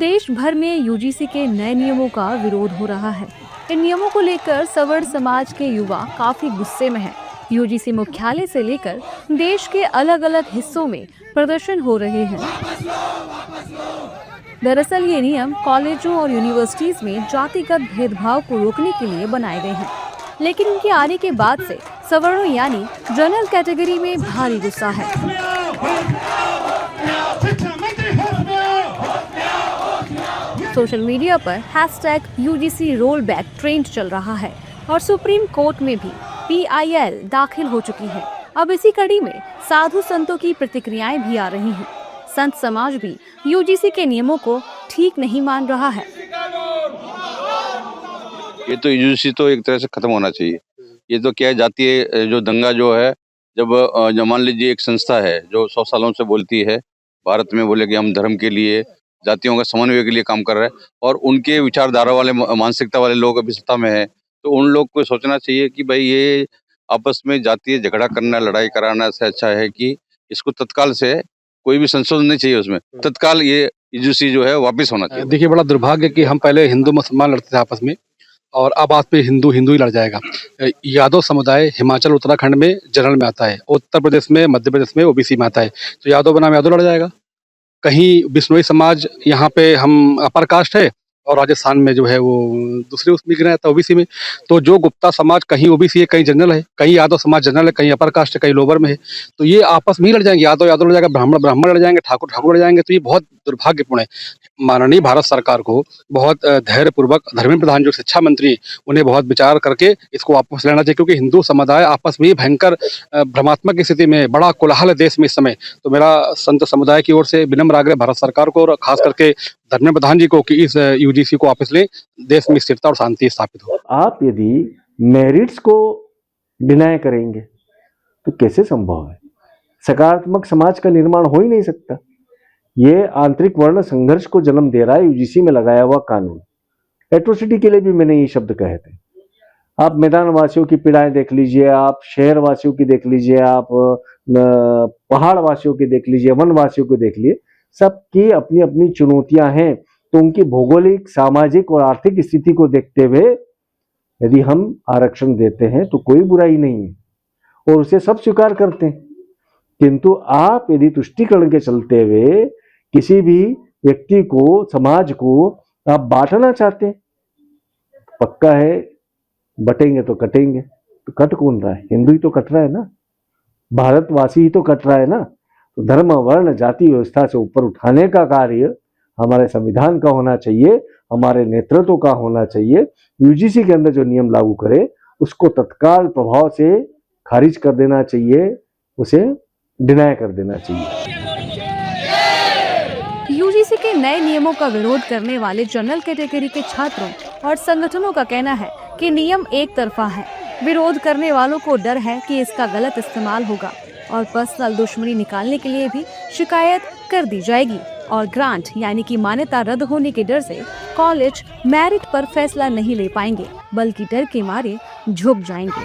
देश भर में यूजीसी के नए नियमों का विरोध हो रहा है। इन नियमों को लेकर सवर्ण समाज के युवा काफी गुस्से में हैं। यूजीसी मुख्यालय से लेकर देश के अलग अलग हिस्सों में प्रदर्शन हो रहे हैं। दरअसल ये नियम कॉलेजों और यूनिवर्सिटीज में जातिगत भेदभाव को रोकने के लिए बनाए गए हैं, लेकिन इनके आने के बाद से सवर्णों यानी जनरल कैटेगरी में भारी गुस्सा है। सोशल मीडिया पर #UGC रोल बैक ट्रेंड चल रहा है और सुप्रीम कोर्ट में भी PIL दाखिल हो चुकी है। अब इसी कड़ी में साधु संतों की प्रतिक्रियाएं भी आ रही हैं। संत समाज भी यूजीसी के नियमों को ठीक नहीं मान रहा है। ये तो यूजीसी तो एक तरह से खत्म होना चाहिए। ये तो क्या है, जातीय जो दंगा जो है, जब मान लीजिए एक संस्था है जो 100 सालों से बोलती है भारत में, बोले कि हम धर्म के लिए, जातियों का समन्वय के लिए काम कर रहा है, और उनके विचारधारा वाले, मानसिकता वाले लोग अभी सत्ता में है, तो उन लोग को सोचना चाहिए कि भाई ये आपस में जातीय झगड़ा करना, लड़ाई कराना से अच्छा है कि इसको तत्काल से कोई भी संशोधन नहीं चाहिए, उसमें तत्काल ये यूजीसी जो है वापस होना चाहिए। देखिए, बड़ा दुर्भाग्य कि हम पहले हिंदू मुसलमान लड़ते थे आपस में, और अब आज पे हिंदू हिंदू ही लड़ जाएगा। यादव समुदाय हिमाचल उत्तराखंड में जनरल में आता है, उत्तर प्रदेश में, मध्य प्रदेश में ओबीसी में आता है, तो यादव बनाम यादव लड़ जाएगा। कहीं बिश्नोई समाज यहाँ पे हम अपर कास्ट है और राजस्थान में जो है वो दूसरे उसमें गिना जाता है ओबीसी में। तो जो गुप्ता समाज कहीं ओबीसी है, कहीं जनरल है, कहीं यादव समाज जनरल है, कहीं अपर कास्ट है, कहीं लोअर में है, तो ये आपस में ही लड़ जाएंगे। यादव यादव लड़ जाएगा, ब्राह्मण ब्राह्मण लड़ जाएंगे, ठाकुर ठाकुर लड़ जाएंगे। तो ये बहुत दुर्भाग्यपूर्ण है। माननीय भारत सरकार को बहुत धैर्यपूर्वक, धर्मेंद्र प्रधान जो शिक्षा मंत्री, उन्हें बहुत विचार करके इसको वापस लेना चाहिए, क्योंकि हिंदू समुदाय आपस में ही भयंकर भ्रमात्मक स्थिति में, बड़ा कोलाहल है देश में इस समय। तो मेरा संत समुदाय की ओर से विनम्र आग्रह भारत सरकार को और खास करके धर्मेंद्र प्रधान जी को कि इस यूजीसी को वापस लें, देश में स्थिरता और शांति स्थापित हो। आप यदि मेरिट्स को डिनाय करेंगे तो कैसे संभव है? सकारात्मक समाज का निर्माण हो ही नहीं सकता। ये आंतरिक वर्ण संघर्ष को जन्म दे रहा है यूजीसी में लगाया हुआ कानून। एट्रोसिटी के लिए भी मैंने ये शब्द कहे थे। आप मैदान वासियों की पीड़ाएं देख लीजिए, आप शहर वासियों की देख लीजिए, आप पहाड़ वासियों की देख लीजिए, वन वासियों को देख लीजिए, सबकी अपनी अपनी चुनौतियां हैं। तो उनकी भौगोलिक, सामाजिक और आर्थिक स्थिति को देखते हुए यदि हम आरक्षण देते हैं तो कोई बुराई नहीं है और उसे सब स्वीकार करते हैं। किंतु आप यदि तुष्टीकरण के चलते हुए किसी भी व्यक्ति को, समाज को आप बांटना चाहते हैं, पक्का है बटेंगे तो कटेंगे। तो कट कौन रहा है? हिंदू ही तो कट रहा है ना, भारतवासी ही तो कट रहा है ना। तो धर्म, वर्ण, जाति व्यवस्था से ऊपर उठाने का कार्य हमारे संविधान का होना चाहिए, हमारे नेतृत्व का होना चाहिए। यूजीसी के अंदर जो नियम लागू करे उसको तत्काल प्रभाव से खारिज कर देना चाहिए, उसे डिनाय कर देना चाहिए। यूजीसी के नए नियमों का विरोध करने वाले जनरल कैटेगरी के छात्रों और संगठनों का कहना है कि नियम एक तरफा है। विरोध करने वालों को डर है कि इसका गलत इस्तेमाल होगा और पर्सनल दुश्मनी निकालने के लिए भी शिकायत कर दी जाएगी, और ग्रांट यानी कि मान्यता रद्द होने के डर से कॉलेज मेरिट पर फैसला नहीं ले पाएंगे, बल्कि डर के मारे झुक जाएंगे।